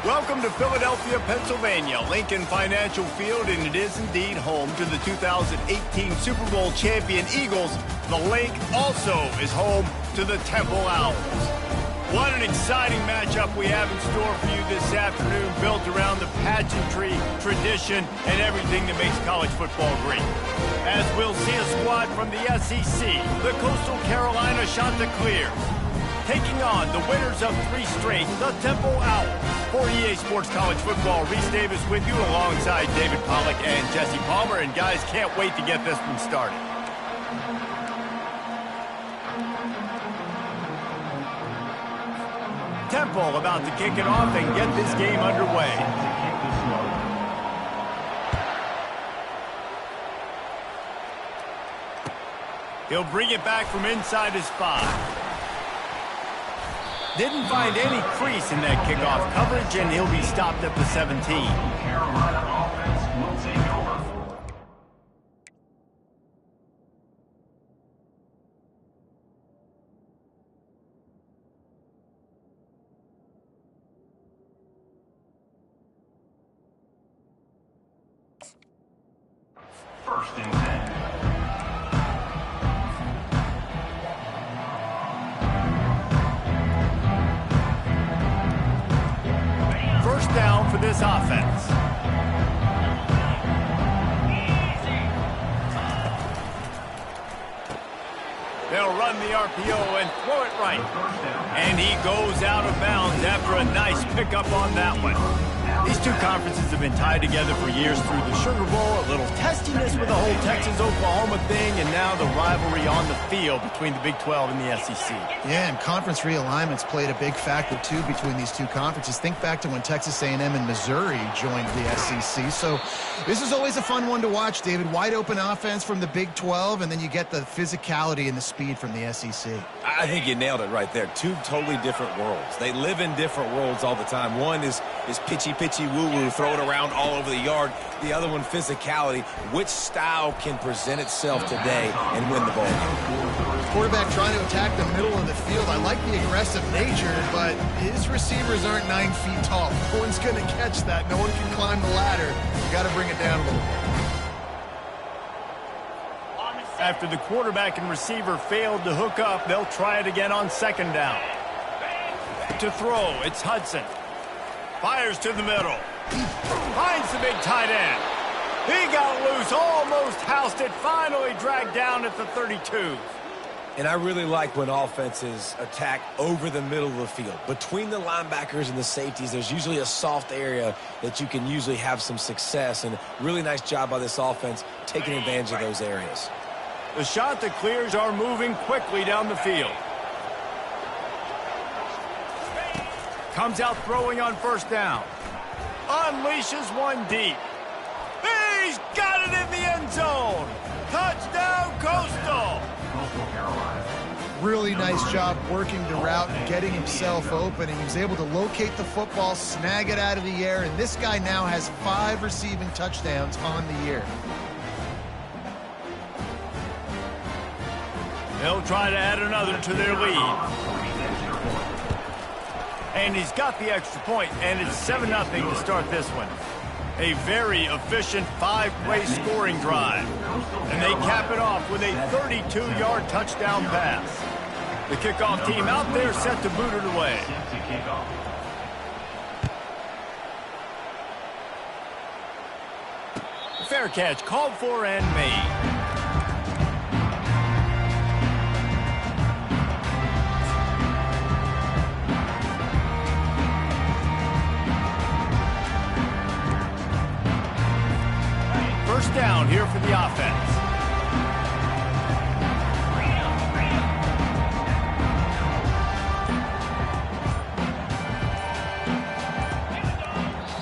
Welcome to Philadelphia, Pennsylvania, Lincoln Financial Field, and it is indeed home to the 2018 Super Bowl champion Eagles. The Link also is home to the Temple Owls. What an exciting matchup we have in store for you this afternoon, built around the pageantry, tradition, and everything that makes college football great. As we'll see a squad from the SEC, the Coastal Carolina Chanticleers, taking on the winners of 3 straight, the Temple Owls. For EA Sports College Football, Reese Davis with you alongside David Pollack and Jesse Palmer. And guys, can't wait to get this one started. Temple about to kick it off and get this game underway. He'll bring it back from inside his 5. Didn't find any crease in that kickoff coverage, and he'll be stopped at the 17. Carolina offense will take over. First and 10. Down for this offense. They'll run the RPO and throw it right. And he goes out of bounds after a nice pickup on that one. These two conferences have been tied together for years through the Sugar Bowl, a little testiness with the whole Texas-Oklahoma thing, and now the rivalry on the field between the Big 12 and the SEC. Yeah, and conference realignments played a big factor, too, between these two conferences. Think back to when Texas A&M and Missouri joined the SEC. So this is always a fun one to watch, David. Wide open offense from the Big 12, and then you get the physicality and the speed from the SEC. I think you nailed it right there. Two totally different worlds. They live in different worlds all the time. One is pitchy woo-woo, throw it around all over the yard. The other one, physicality. Which style can present itself today and win the ball game? Quarterback trying to attack the middle of the field. I like the aggressive nature, but his receivers aren't 9 feet tall. No one's going to catch that. No one can climb the ladder. You got to bring it down a little bit. After the quarterback and receiver failed to hook up, they'll try it again on 2nd down. To throw, it's Hudson. Fires to the middle. Finds the big tight end. He got loose, almost housed it, finally dragged down at the 32. And I really like when offenses attack over the middle of the field. Between the linebackers and the safeties, there's usually a soft area that you can usually have some success. And really nice job by this offense taking advantage of those areas. The Chanticleers are moving quickly down the field. Comes out throwing on 1st down. Unleashes one deep. He's got it in the end zone. Touchdown, Coastal. Really nice job working the route and getting himself open. And he was able to locate the football, snag it out of the air, and this guy now has 5 receiving touchdowns on the year. They'll try to add another to their lead. And he's got the extra point, and it's 7-0 to start this one. A very efficient 5-play scoring drive. And they cap it off with a 32-yard touchdown pass. The kickoff team out there set to boot it away. Fair catch called for and made. First down here for the offense.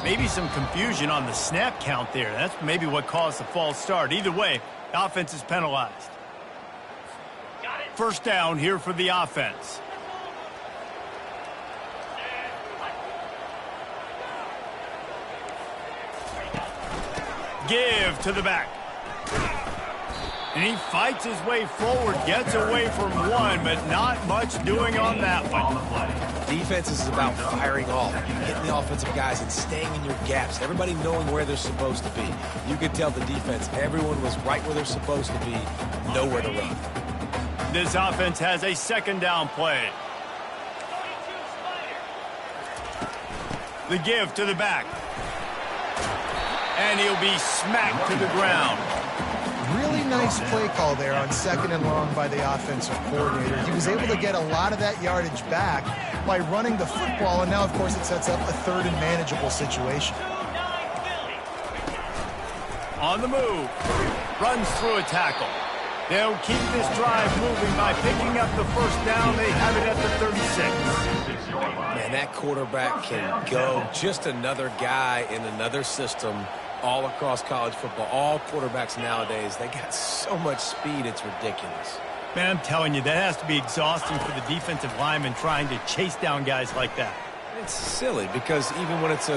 Maybe some confusion on the snap count there. That's maybe what caused the false start. Either way, the offense is penalized. First down here for the offense. Give to the back. And he fights his way forward, gets away from one, but not much doing on that one. Defense is about firing off, hitting the offensive guys and staying in your gaps. Everybody knowing where they're supposed to be. You could tell the defense, everyone was right where they're supposed to be, nowhere to run. This offense has a second down play. The give to the back. And he'll be smacked to the ground. Really nice play call there on second and long by the offensive coordinator. He was able to get a lot of that yardage back by running the football, and now, of course, it sets up a third and manageable situation. On the move. Runs through a tackle. They'll keep this drive moving by picking up the first down. They have it at the 36. Man, that quarterback can go. Just another guy in another system all across college football. All quarterbacks nowadays, they got so much speed, it's ridiculous. Man, I'm telling you, that has to be exhausting for the defensive lineman trying to chase down guys like that. It's silly because even when it's a...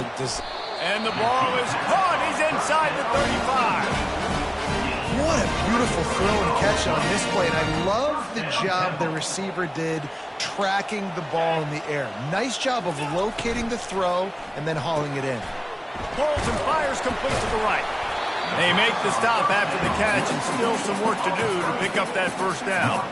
And the ball is caught. He's inside the 35. What a beautiful throw and catch on this play. And I love the job the receiver did tracking the ball in the air. Nice job of locating the throw and then hauling it in. Pulls and fires complete to the right. They make the stop after the catch and still some work to do to pick up that first down.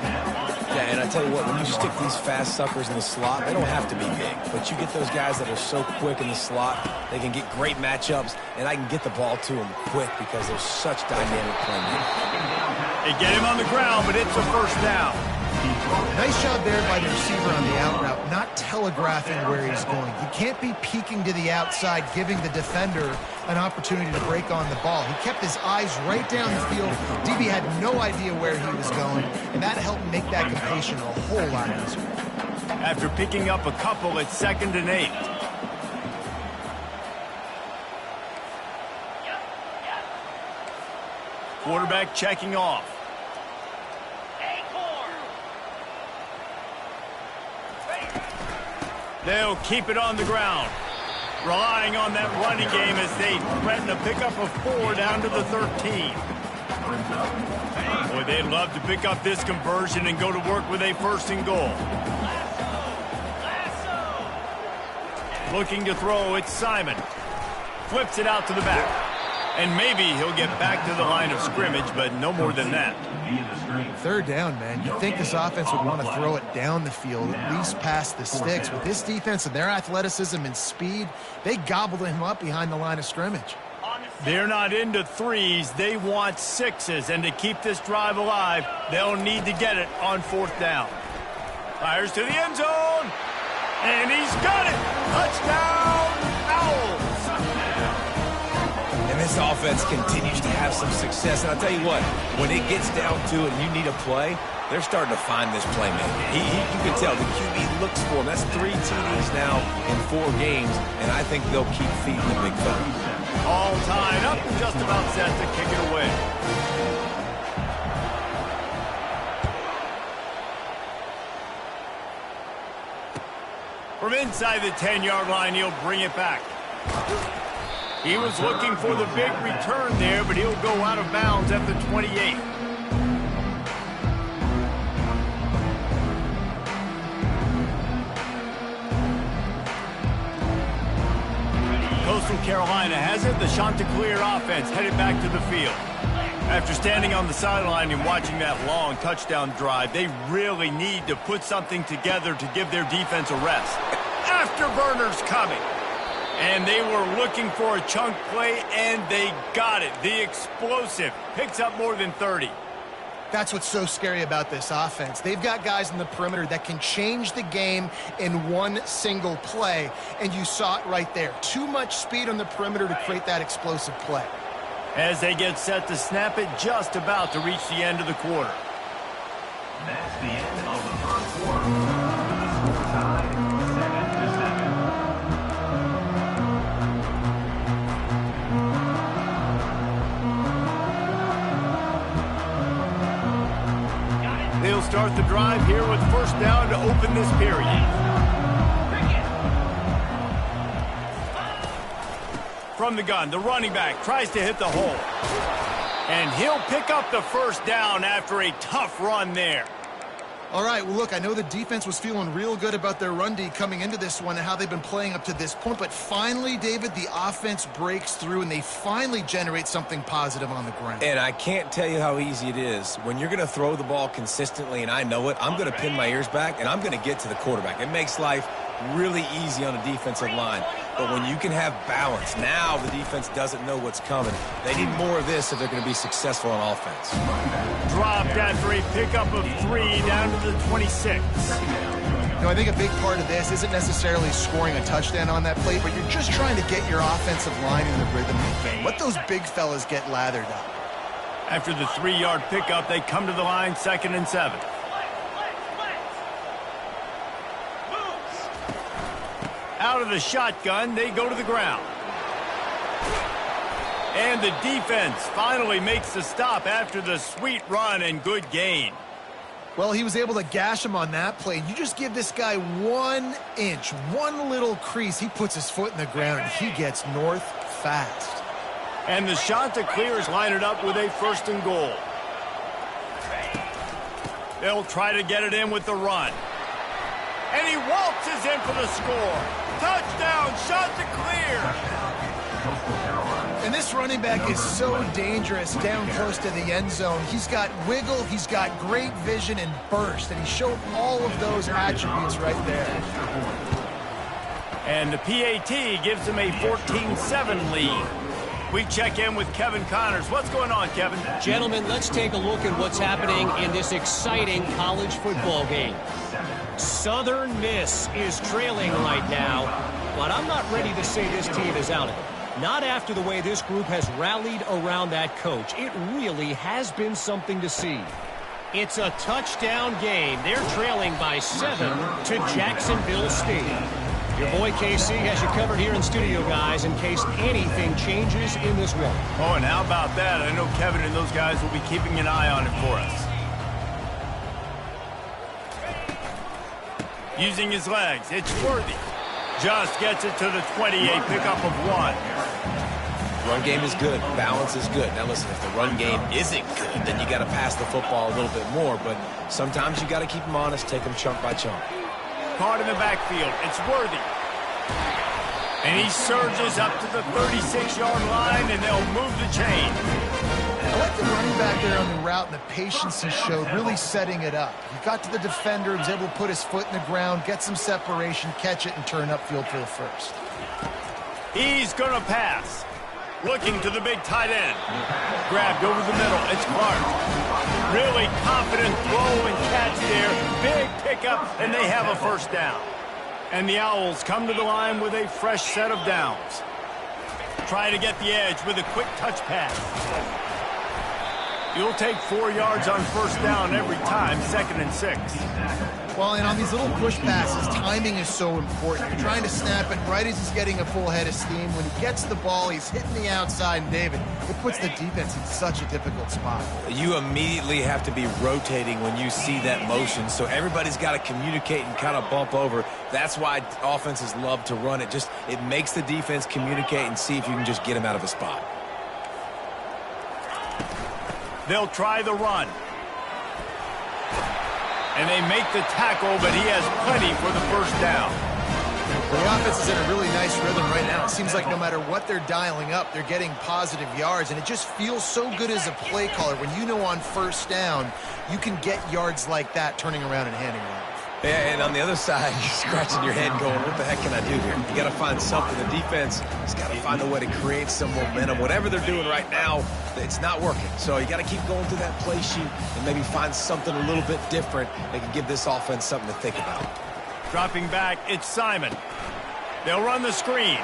Yeah, and I tell you what, when you stick these fast suckers in the slot, they don't have to be big. But you get those guys that are so quick in the slot, they can get great matchups, and I can get the ball to them quick because they're such dynamic playmakers. They get him on the ground, but it's a first down. Nice job there by the receiver on the out route, not telegraphing where he's going. He can't be peeking to the outside, giving the defender an opportunity to break on the ball. He kept his eyes right down the field. DB had no idea where he was going, and that helped make that completion a whole lot easier. After picking up a couple, it's 2nd and 8. Quarterback checking off. They'll keep it on the ground, relying on that running game as they threaten a pickup of 4 down to the 13. Boy, they'd love to pick up this conversion and go to work with a 1st and goal. Looking to throw, it's Simon. Flips it out to the back. And maybe he'll get back to the line of scrimmage, but no more than that. 3rd down, man. You'd think this offense would want to throw it down the field, at least past the sticks. With this defense and their athleticism and speed, they gobbled him up behind the line of scrimmage. They're not into 3s. They want 6s. And to keep this drive alive, they'll need to get it on 4th down. Fires to the end zone. And he's got it. Touchdown, Owls. And this offense continues to have some success. And I'll tell you what, when it gets down to it and you need a play, they're starting to find this playmaker. You can tell the QB looks for him. That's 3 TDs now in 4 games, and I think they'll keep feeding the big fella. All tied up and just about set to kick it away. From inside the 10-yard line, he'll bring it back. He was looking for the big return there, but he'll go out of bounds at the 28. Coastal Carolina has it. The Chanticleer offense headed back to the field. After standing on the sideline and watching that long touchdown drive, they really need to put something together to give their defense a rest. Afterburners coming. And they were looking for a chunk play, and they got it. The explosive picks up more than 30. That's what's so scary about this offense. They've got guys in the perimeter that can change the game in one single play, and you saw it right there. Too much speed on the perimeter to create that explosive play. As they get set to snap it, just about to reach the end of the quarter. That's the end of the first quarter. Tie 7-7. They'll start the drive here with 1st down to open this period. From the gun, the running back tries to hit the hole. And he'll pick up the first down after a tough run there. All right, well, look, I know the defense was feeling real good about their run D coming into this one and how they've been playing up to this point, but finally, David, the offense breaks through and they finally generate something positive on the ground. And I can't tell you how easy it is. When you're going to throw the ball consistently, and I know it, I'm going to pin my ears back, and I'm going to get to the quarterback. It makes life really easy on a defensive line. But when you can have balance, now the defense doesn't know what's coming. They need more of this if they're going to be successful on offense. Dropped after a pickup of 3 down to the 26. You know, I think a big part of this isn't necessarily scoring a touchdown on that play, but you're just trying to get your offensive line in the rhythm of the game. Let those big fellas get lathered up. After the 3-yard pickup, they come to the line, 2nd and 7. Out of the shotgun, they go to the ground. And the defense finally makes the stop after the sweet run and good gain. Well, he was able to gash him on that play. You just give this guy 1 inch, one little crease, he puts his foot in the ground, and he gets north fast. And the shot to clear is lined up with a 1st and goal. They'll try to get it in with the run. And he waltzes in for the score. Touchdown, shot to clear. And this running back is so dangerous down close to the end zone. He's got wiggle, he's got great vision and burst, and he showed all of those attributes right there. And the PAT gives him a 14-7 lead. We check in with Kevin Connors. What's going on, Kevin? Gentlemen, let's take a look at what's happening in this exciting college football game. Southern Miss is trailing right now, but I'm not ready to say this team is out of it. Not after the way this group has rallied around that coach. It really has been something to see. It's a touchdown game. They're trailing by 7 to Jacksonville State. Your boy KC has you covered here in studio, guys, in case anything changes in this one. Oh, and how about that? I know Kevin and those guys will be keeping an eye on it for us. Using his legs, it's Worthy. Just gets it to the 28, pickup of 1. Run game is good. Balance is good. Now listen, if the run game isn't good, then you got to pass the football a little bit more. But sometimes you got to keep them honest, take them chunk by chunk. Caught in the backfield, it's Worthy. And he surges up to the 36-yard line, and they'll move the chain. I like the running back there on the route and the patience he showed, really setting it up. He got to the defender, was able to put his foot in the ground, get some separation, catch it, and turn upfield for the first. He's going to pass. Looking to the big tight end. Grabbed over the middle. It's Clark. Really confident throw and catch there. Big pickup, and they have a first down. And the Owls come to the line with a fresh set of downs. Try to get the edge with a quick touch pass. You'll take 4 yards on first down every time, 2nd and 6. Well, and on these little push passes, timing is so important. You're trying to snap it right as he's getting a full head of steam. When he gets the ball, he's hitting the outside, and David, it puts the defense in such a difficult spot. You immediately have to be rotating when you see that motion, so everybody's got to communicate and kind of bump over. That's why offenses love to run it. It makes the defense communicate and see if you can just get him out of a spot. They'll try the run. And they make the tackle, but he has plenty for the first down. Well, the offense is in a really nice rhythm right now. It seems like no matter what they're dialing up, they're getting positive yards, and it just feels so good as a play caller when you know on first down you can get yards like that turning around and handing it off. Yeah, and on the other side, you're scratching your head going, what the heck can I do here? You got to find something. The defense has got to find a way to create some momentum. Whatever they're doing right now, it's not working. So you got to keep going through that play sheet and maybe find something a little bit different that can give this offense something to think about. Dropping back, it's Simon. They'll run the screen.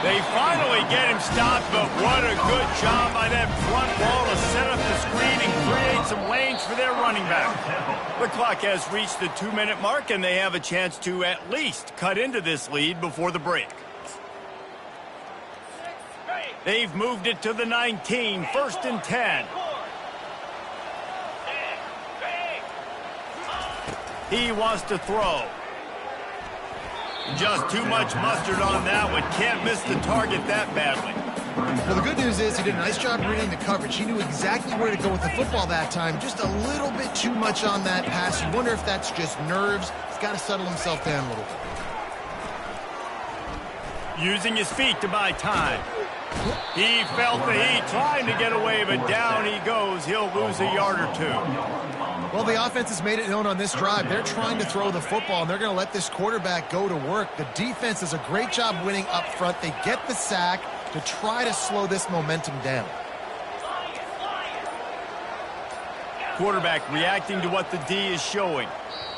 They finally get him stopped, but what a good job by that front wall to set up the screen and create some lanes for their running back. The clock has reached the 2-minute mark, and they have a chance to at least cut into this lead before the break. They've moved it to the 19, 1st and 10. He wants to throw. Just too much mustard on that one. Can't miss the target that badly. Well, the good news is he did a nice job reading the coverage. He knew exactly where to go with the football that time. Just a little bit too much on that pass. You wonder if that's just nerves. He's got to settle himself down a little bit. Using his feet to buy time. He felt the heat trying to get away, but down he goes. He'll lose a yard or two. Well, the offense has made it known on this drive. They're trying to throw the football, and they're going to let this quarterback go to work. The defense does a great job winning up front. They get the sack to try to slow this momentum down. Quarterback reacting to what the D is showing.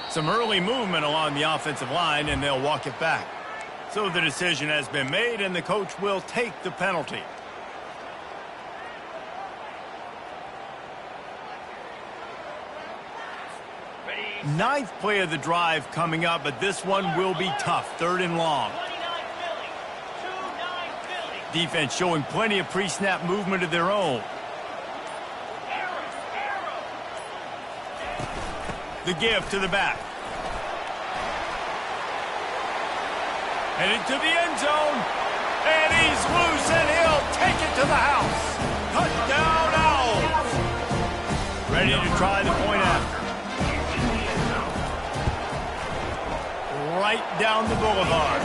Some early movement along the offensive line, and they'll walk it back. So the decision has been made, and the coach will take the penalty. Ninth play of the drive coming up, but this one will be tough. 3rd and long. Defense showing plenty of pre-snap movement of their own. The give to the back. Headed to the end zone. And he's loose, and he'll take it to the house. Touchdown, Owls. Ready to try the point after. Right down the boulevard.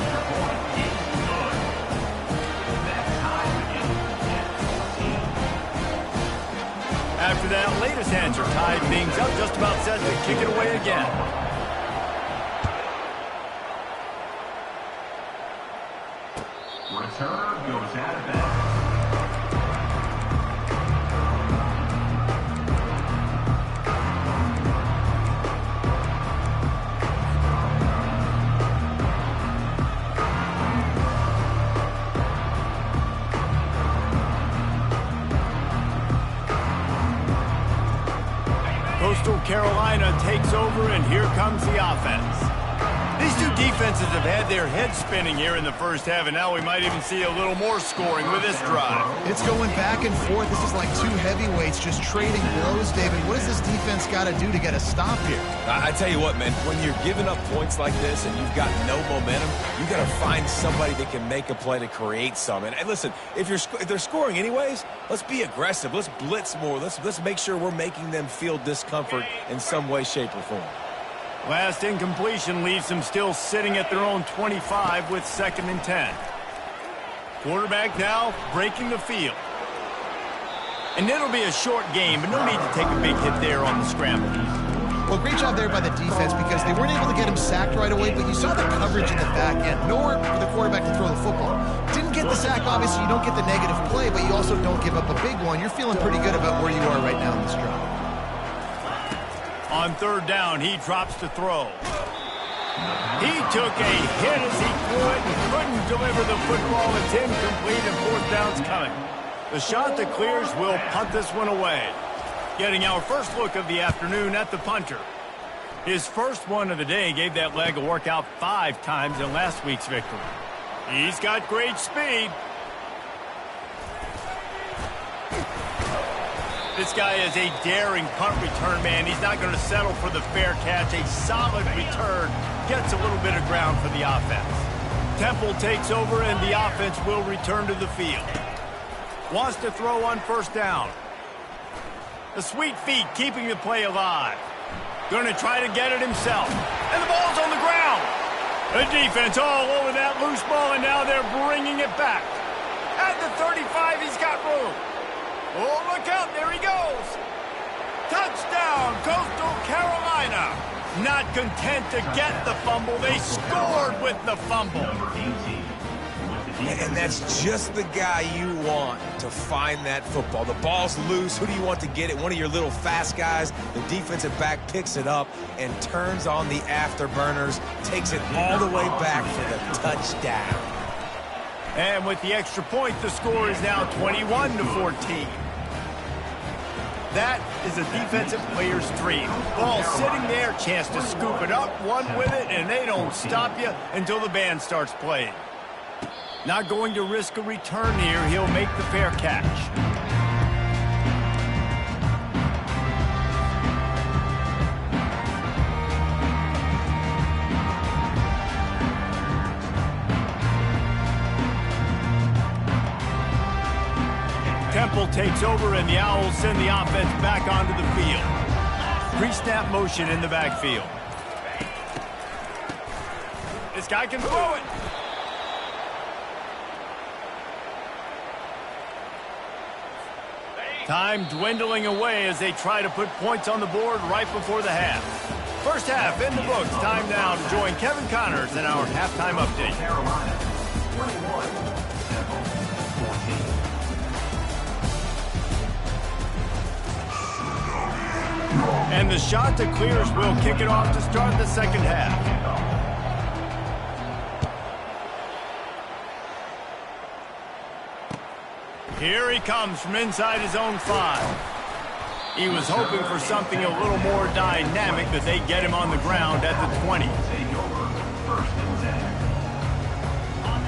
After that latest answer tied things up, just about set to kick it away again. Returner goes out of bounds. Coastal Carolina takes over, and here comes the offense. These two defenses have had their heads spinning here in the first half, and now we might even see a little more scoring with this drive. It's going back and forth. This is like two heavyweights just trading blows, David. What does this defense got to do to get a stop here? I tell you what, man, when you're giving up points like this and you've got no momentum, you got to find somebody that can make a play to create some. And listen, if they're scoring anyways, let's be aggressive. Let's blitz more. Let's make sure we're making them feel discomfort in some way, shape, or form. Last incompletion leaves them still sitting at their own 25 with 2nd and 10. Quarterback now breaking the field. And it'll be a short game, but no need to take a big hit there on the scramble. Well, great job there by the defense because they weren't able to get him sacked right away, but you saw the coverage in the back end. Nowhere for the quarterback to throw the football. Didn't get the sack, obviously you don't get the negative play, but you also don't give up a big one. You're feeling pretty good about where you are right now in this drive. On 3rd down, he drops to throw. He took a hit as he couldn't deliver the football. It's incomplete, and 4th down's coming. The shot that clears will punt this one away. Getting our first look of the afternoon at the punter. His first one of the day gave that leg a workout 5 times in last week's victory. He's got great speed. This guy is a daring punt return man. He's not going to settle for the fair catch. A solid return gets a little bit of ground for the offense. Temple takes over, and the offense will return to the field. Wants to throw on 1st down. The sweet feet keeping the play alive. Going to try to get it himself. And the ball's on the ground. The defense all over that loose ball, and now they're bringing it back. At the 35, he's got room. Oh, look out, there he goes. Touchdown, Coastal Carolina. Not content to get the fumble, they scored with the fumble. And that's just the guy you want to find that football. The ball's loose. Who do you want to get it? One of your little fast guys. The defensive back picks it up and turns on the afterburners, takes it all the way back for the touchdown. And with the extra point, the score is now 21-14. That is a defensive player's dream. Ball sitting there, chance to scoop it up, one with it, and they don't stop you until the band starts playing. Not going to risk a return here. He'll make the fair catch. Temple takes over, and the Owls send the offense back onto the field. Pre-snap motion in the backfield. This guy can throw it. Time dwindling away as they try to put points on the board right before the half. First half in the books. Time now to join Kevin Connors in our halftime update. Carolina, 21, Temple, 14. And the shot that clears will kick it off to start the second half. Here he comes from inside his own 5. He was hoping for something a little more dynamic, but they get him on the ground at the 20. Take over, 1st and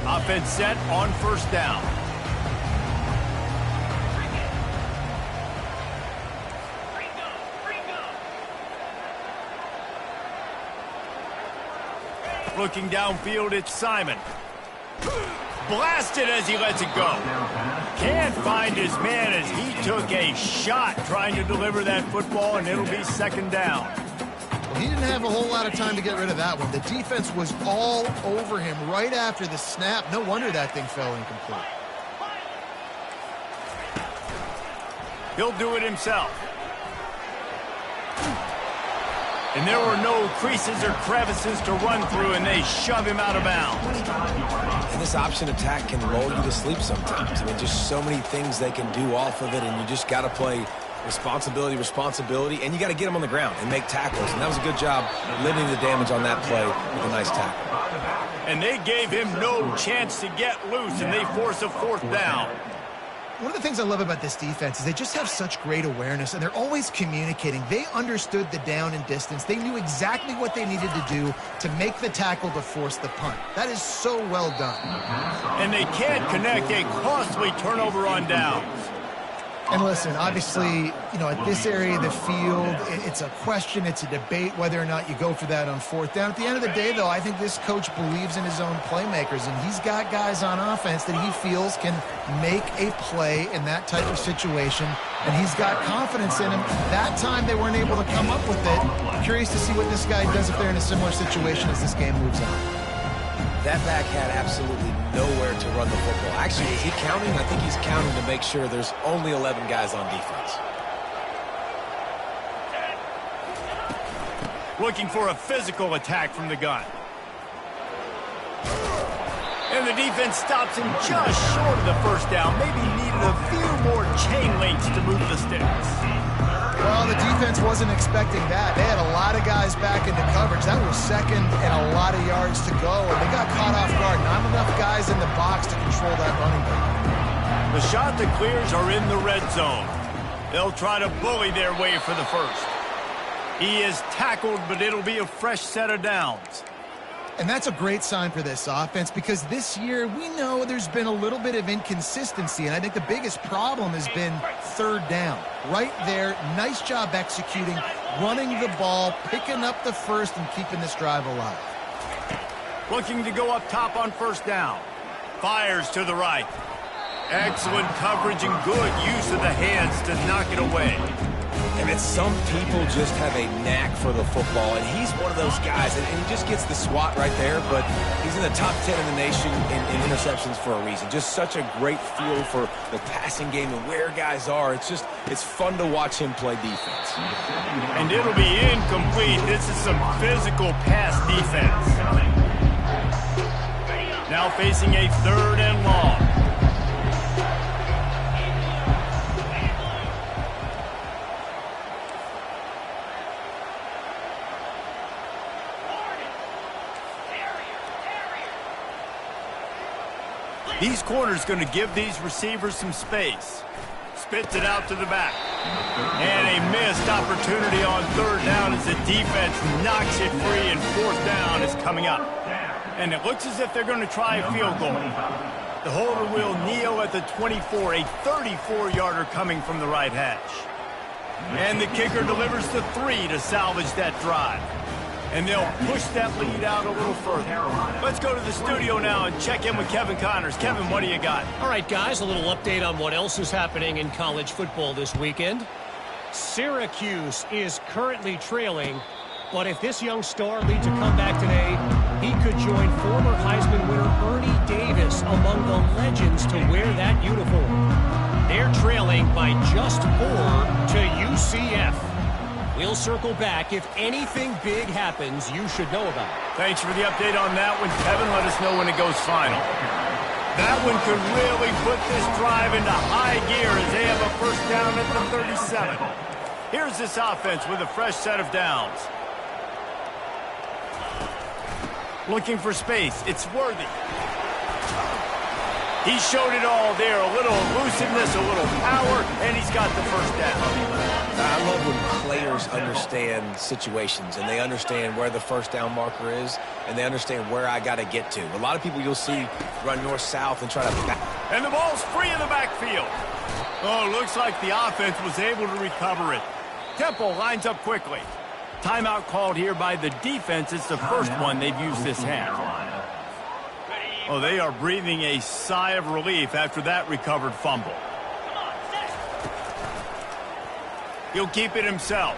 10. Offense set on first down. Looking downfield, it's Simon. Blasted as he lets it go. Can't find his man as he took a shot trying to deliver that football, and it'll be second down. Well, he didn't have a whole lot of time to get rid of that one. The defense was all over him right after the snap. No wonder that thing fell incomplete. He'll do it himself. And there were no creases or crevices to run through, and they shove him out of bounds. And this option attack can lull you to sleep sometimes. I mean, just so many things they can do off of it, and you just got to play responsibility, and you got to get them on the ground and make tackles. And that was a good job limiting the damage on that play with a nice tackle. And they gave him no chance to get loose, and they force a 4th down. One of the things I love about this defense is they just have such great awareness, and they're always communicating. They understood the down and distance. They knew exactly what they needed to do to make the tackle to force the punt. That is so well done. And they can't connect a costly turnover on downs. And listen, obviously, you know, at this area of the field, it's a question, it's a debate whether or not you go for that on 4th down. At the end of the day, though, I think this coach believes in his own playmakers, and he's got guys on offense that he feels can make a play in that type of situation, and he's got confidence in him. That time they weren't able to come up with it. I'm curious to see what this guy does if they're in a similar situation as this game moves on. That back had absolutely nowhere to run the football. Actually, is he counting? I think he's counting to make sure there's only 11 guys on defense. Looking for a physical attack from the gun. And the defense stops him just short of the 1st down. Maybe needed a few more chain links to move the sticks. Well, the defense wasn't expecting that. They had a lot of guys back into coverage. That was second and a lot of yards to go, and they got caught off guard. Not enough guys in the box to control that running back. The shot that clears are in the red zone. They'll try to bully their way for the 1st. He is tackled, but it'll be a fresh set of downs. And that's a great sign for this offense, because this year we know there's been a little bit of inconsistency, and I think the biggest problem has been 3rd down. Right there, nice job executing, running the ball, picking up the 1st, and keeping this drive alive. Looking to go up top on 1st down. Fires to the right. Excellent coverage and good use of the hands to knock it away. And it's some people just have a knack for the football, and he's one of those guys, and he just gets the swat right there, but he's in the top 10 in the nation in interceptions for a reason. Just such a great feel for the passing game and where guys are. It's fun to watch him play defense. And it'll be incomplete. This is some physical pass defense. Now facing a 3rd and long. These corners going to give these receivers some space. Spits it out to the back. And a missed opportunity on 3rd down as the defense knocks it free, and 4th down is coming up. And it looks as if they're going to try a field goal. The holder will kneel at the 24, a 34-yarder coming from the right hash. And the kicker delivers the 3 to salvage that drive. And they'll push that lead out a little further. Let's go to the studio now and check in with Kevin Connors. Kevin, what do you got? All right, guys, a little update on what else is happening in college football this weekend. Syracuse is currently trailing, but if this young star leads a comeback today, he could join former Heisman winner Ernie Davis among the legends to wear that uniform. They're trailing by just 4 to UCF. We'll circle back. If anything big happens, you should know about it. Thanks for the update on that one, Kevin. Let us know when it goes final. That one could really put this drive into high gear as they have a first down at the 37. Here's this offense with a fresh set of downs. Looking for space. It's Worthy. He showed it all there. A little elusiveness, a little power, and he's got the first down. I love when players understand situations and they understand where the first down marker is and they understand where I got to get to. A lot of people you'll see run north-south and try to back. And the ball's free in the backfield. Oh, looks like the offense was able to recover it. Temple lines up quickly. Timeout called here by the defense. It's the first one they've used this half. Oh, they are breathing a sigh of relief after that recovered fumble. He'll keep it himself.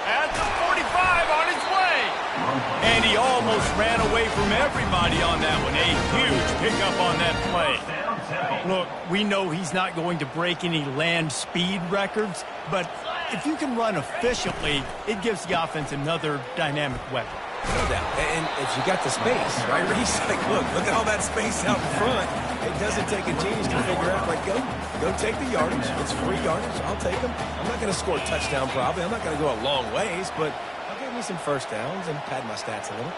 At the 45 on his way. And he almost ran away from everybody on that one. A huge pickup on that play. Look, we know he's not going to break any land speed records, but if you can run efficiently, it gives the offense another dynamic weapon. No doubt. And if you got the space, right? He's like, look at all that space out in front. It doesn't take a genius to figure out, like, go take the yardage. It's free yardage. I'll take them. I'm not going to score a touchdown probably. I'm not going to go a long ways, but I'll give me some first downs and pad my stats a little.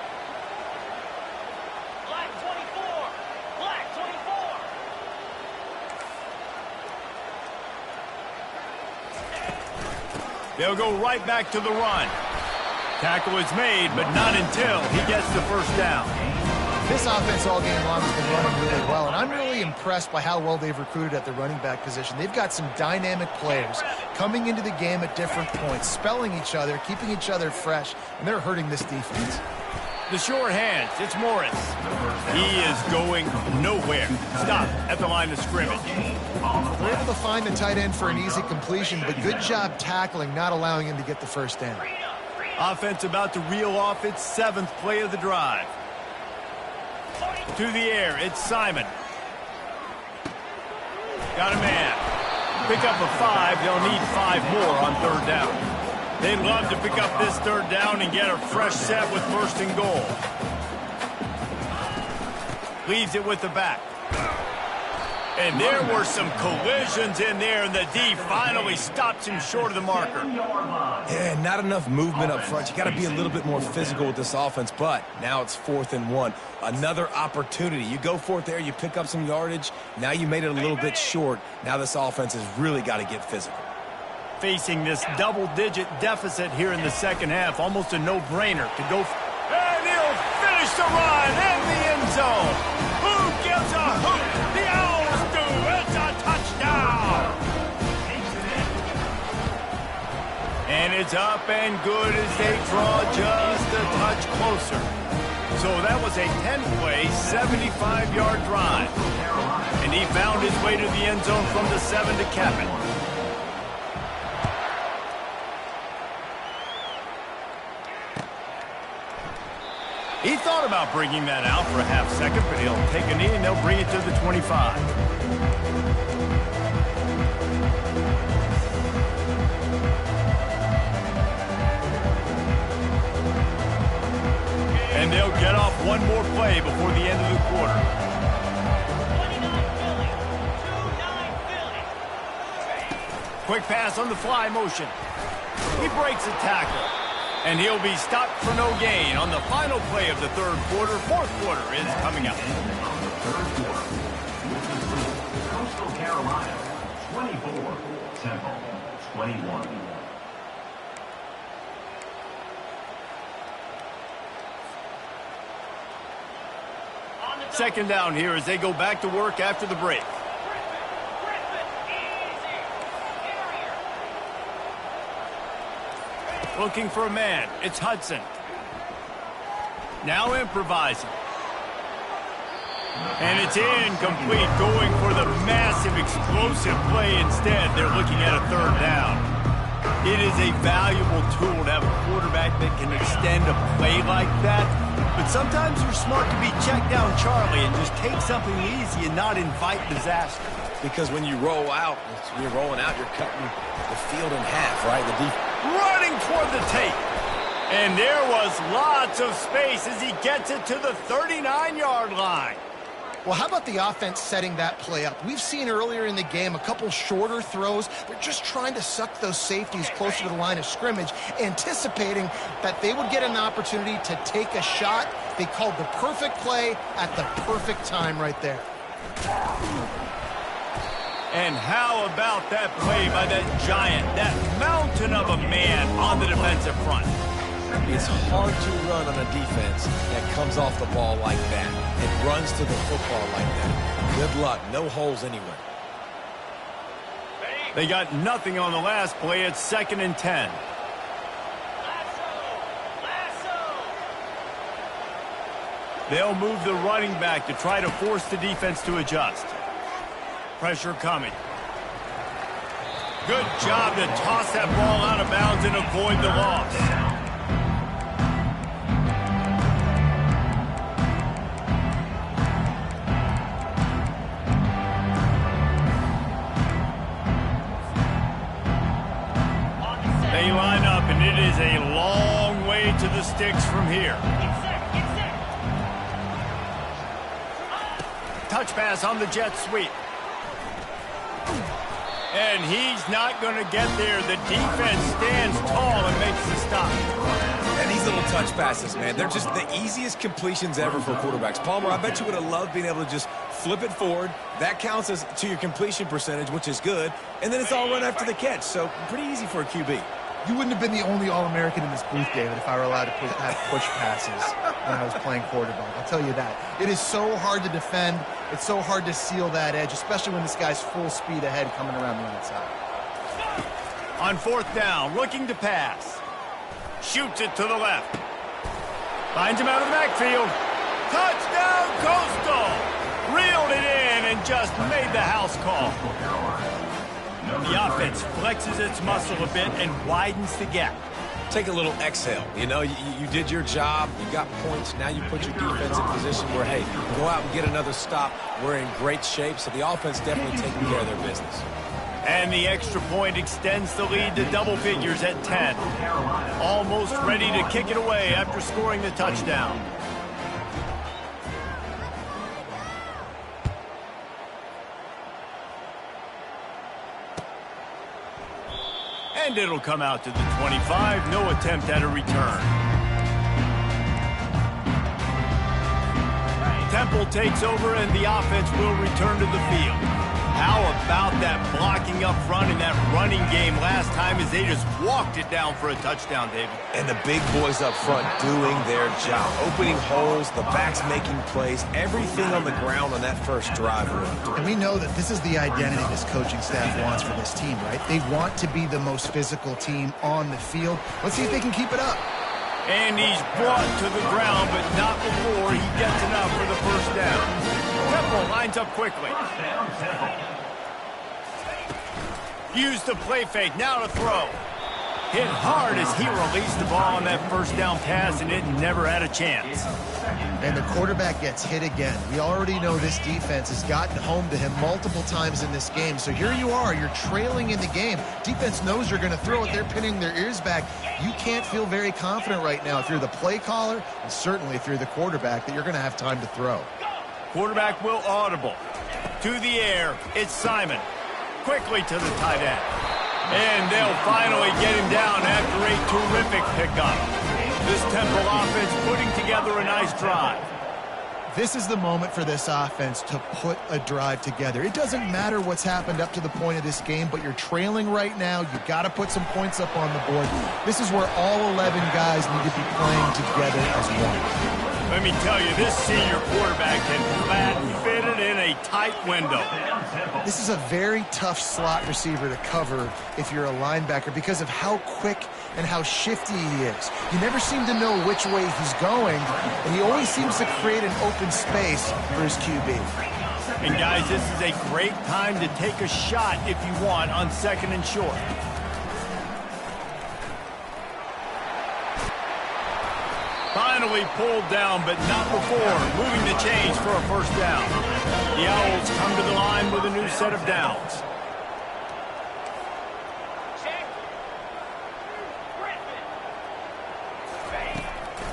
Black 24. Black 24. They'll go right back to the run. Tackle is made, but not until he gets the first down. This offense all game long has been running really well, and I'm really impressed by how well they've recruited at the running back position. They've got some dynamic players coming into the game at different points, spelling each other, keeping each other fresh, and they're hurting this defense. The short hands, it's Morris. He is going nowhere. Stop at the line of scrimmage. They're able to find the tight end for an easy completion, but good job tackling, not allowing him to get the first down. Offense about to reel off its 7th play of the drive. To the air, it's Simon. Got a man. Pick up a 5. They'll need 5 more on 3rd down. They'd love to pick up this 3rd down and get a fresh set with 1st and goal. Leaves it with the back. And there were some collisions in there, and the D finally stops him short of the marker. Yeah, not enough movement up front. You got to be a little bit more physical with this offense, but now it's 4th and 1. Another opportunity. You go for it there, you pick up some yardage. Now you made it a little bit short. Now this offense has really got to get physical. Facing this double-digit deficit here in the second half, almost a no-brainer to go. And he'll finish the run in the end zone. Who gives a hoot? The Owls do. It's a touchdown. And it's up and good as they draw just a touch closer. So that was a 10-play, 75-yard drive. And he found his way to the end zone from the 7 to cap it. He thought about bringing that out for a half second, but he'll take a knee and they'll bring it to the 25. And they'll get off one more play before the end of the quarter. 29 Philly. 2-9 Philly. Quick pass on the fly motion. He breaks a tackle. And he'll be stopped for no gain on the final play of the 3rd quarter. 4th quarter is coming up. Coastal Carolina, 24. Temple, 21. Second down here as they go back to work after the break. Looking for a man. It's Hudson. Now improvising. And it's incomplete, going for the massive explosive play instead. They're looking at a third down. It is a valuable tool to have a quarterback that can extend a play like that. But sometimes you're smart to be checked down Charlie and just take something easy and not invite disaster. Because when you roll out, you're rolling out, you're cutting the field in half, right? The defense Running toward the tape. And there was lots of space as he gets it to the 39-yard line. Well, how about the offense setting that play up? We've seen earlier in the game a couple shorter throws. They're just trying to suck those safeties closer to the line of scrimmage, anticipating that they would get an opportunity to take a shot. They called the perfect play at the perfect time right there. And how about that play by that giant, that mountain of a man on the defensive front? It's hard to run on a defense that comes off the ball like that and runs to the football like that. Good luck. No holes anywhere. They got nothing on the last play. It's 2nd and 10. They'll move the running back to try to force the defense to adjust. Pressure coming. Good job to toss that ball out of bounds and avoid the loss. They line up, and it is a long way to the sticks from here. Touch pass on the jet sweep. And he's not going to get there. The defense stands tall and makes the stop. And these little touch passes, man, they're just the easiest completions ever for quarterbacks. Palmer, I bet you would have loved being able to just flip it forward. That counts as to your completion percentage, which is good. And then it's all run after the catch. So pretty easy for a QB. You wouldn't have been the only All-American in this booth, David, if I were allowed to have push passes when I was playing quarterback. I'll tell you that. It is so hard to defend. It's so hard to seal that edge, especially when this guy's full speed ahead coming around the outside. On 4th down, looking to pass. Shoots it to the left. Finds him out of the backfield. Touchdown, Coastal! Reeled it in and just made the house call. The offense flexes its muscle a bit and widens the gap. Take a little exhale. You know, you did your job. You got points. Now you put your defense in position where, hey, go out and get another stop. We're in great shape, so the offense definitely taking care of their business. And the extra point extends the lead to double figures at 10. Almost ready to kick it away after scoring the touchdown. And it'll come out to the 25. No attempt at a return. Temple takes over and the offense will return to the field. How about that blocking up front in that running game last time as they just walked it down for a touchdown, David? And the big boys up front doing their job. Opening holes, the backs making plays, everything on the ground on that first drive. And we know that this is the identity this coaching staff wants for this team, right? They want to be the most physical team on the field. Let's see if they can keep it up. And he's brought to the ground, but not before he gets enough for the first down. Temple lines up quickly. Use the play fake, now to throw. Hit hard as he released the ball on that first down pass, and it never had a chance. And the quarterback gets hit again. We already know this defense has gotten home to him multiple times in this game. So here you are, you're trailing in the game. Defense knows you're going to throw it. They're pinning their ears back. You can't feel very confident right now if you're the play caller, and certainly if you're the quarterback, that you're going to have time to throw. Quarterback will audible. To the air, it's Simon. Quickly to the tight end. And they'll finally get him down after a terrific pickup. This Temple offense putting together a nice drive. This is the moment for this offense to put a drive together. It doesn't matter what's happened up to the point of this game, but you're trailing right now. You've got to put some points up on the board. This is where all 11 guys need to be playing together as one. Let me tell you, this senior quarterback can flat fit it in a tight window. This is a very tough slot receiver to cover if you're a linebacker because of how quick and how shifty he is. You never seem to know which way he's going, and he always seems to create an open space for his QB. And guys, this is a great time to take a shot if you want on 2nd and short. Finally pulled down, but not before moving the chains for a first down. The Owls come to the line with a new set of downs.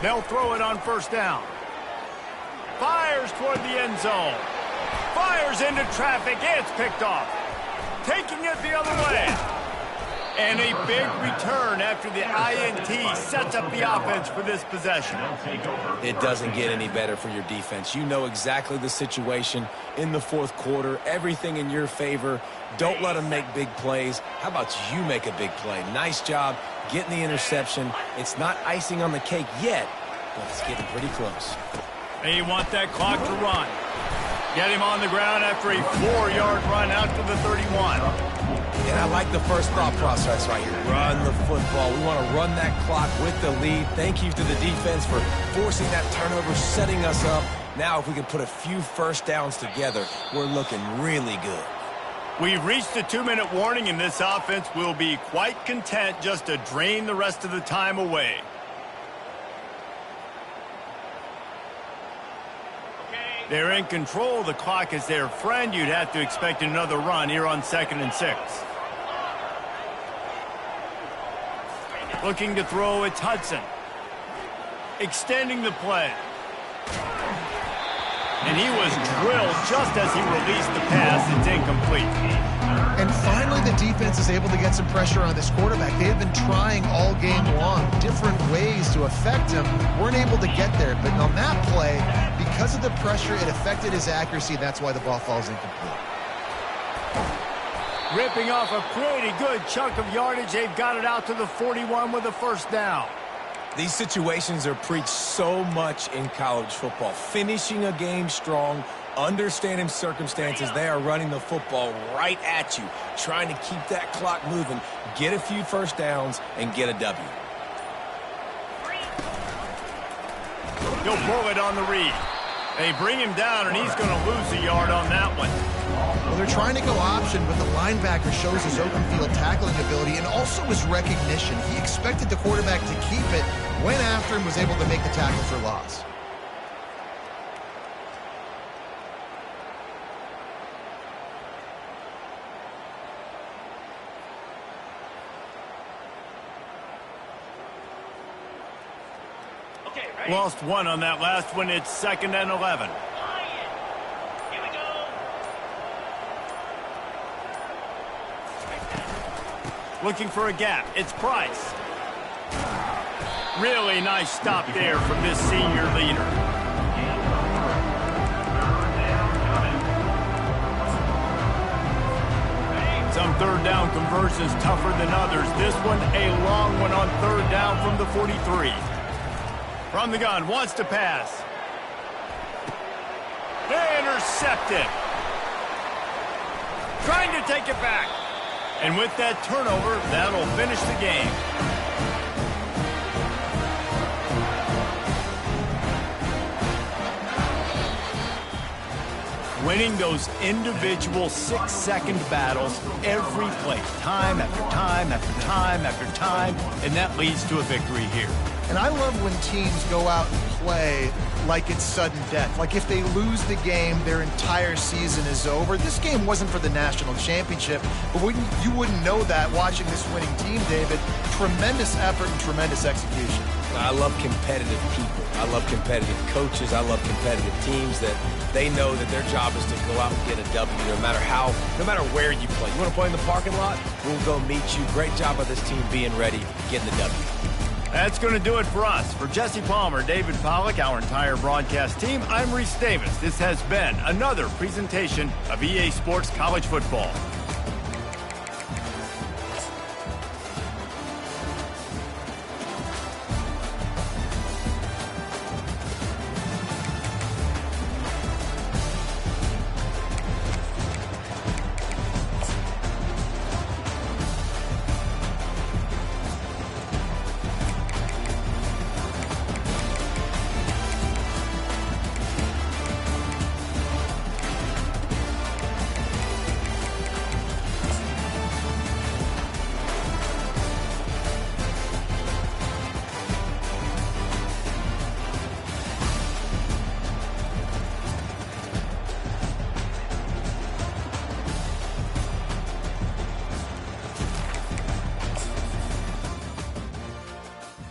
They'll throw it on first down. Fires toward the end zone. Fires into traffic. It's picked off. Taking it the other way. And a big return after the INT sets up the offense for this possession. It doesn't get any better for your defense. You know exactly the situation in the 4th quarter. Everything in your favor. Don't let them make big plays. How about you make a big play? Nice job getting the interception. It's not icing on the cake yet, but it's getting pretty close. They want that clock to run. Get him on the ground after a 4-yard run out to the 31. And I like the first thought process right here. Run the football. We want to run that clock with the lead. Thank you to the defense for forcing that turnover, setting us up. Now if we can put a few first downs together, we're looking really good. We've reached the 2-minute warning, and this offense will be quite content just to drain the rest of the time away. They're in control. The clock is their friend. You'd have to expect another run here on 2nd and 6. Looking to throw, it's Hudson. Extending the play. And he was drilled just as he released the pass. It's incomplete. And finally, the defense is able to get some pressure on this quarterback. They have been trying all game long, different ways to affect him. Weren't able to get there, but on that play, because of the pressure, it affected his accuracy. That's why the ball falls incomplete. Ripping off a pretty good chunk of yardage. They've got it out to the 41 with a first down. These situations are preached so much in college football. Finishing a game strong, understanding circumstances. They are running the football right at you, trying to keep that clock moving, get a few first downs, and get a W. He'll pull it on the read. They bring him down, and he's going to lose a yard on that one. Well, they're trying to go option, but the linebacker shows his open field tackling ability and also his recognition. He expected the quarterback to keep it, went after him, was able to make the tackle for loss. Lost one on that last one. It's 2nd and 11. Here we go. Looking for a gap. It's Price. Really nice stop there from this senior leader. Some third down conversions tougher than others. This one a long one on 3rd down from the 43. From the gun, wants to pass. Intercepted. Trying to take it back. And with that turnover, that'll finish the game. Winning those individual 6-second battles every play, time after time after time after time, and that leads to a victory here. And I love when teams go out and play like it's sudden death. Like if they lose the game, their entire season is over. This game wasn't for the national championship, but you wouldn't know that watching this winning team, David. Tremendous effort and tremendous execution. I love competitive people. I love competitive coaches. I love competitive teams that they know that their job is to go out and get a W no matter where you play. You want to play in the parking lot? We'll go meet you. Great job by this team being ready, getting the W. That's going to do it for us. For Jesse Palmer, David Pollack, our entire broadcast team, I'm Reese Davis. This has been another presentation of EA Sports College Football.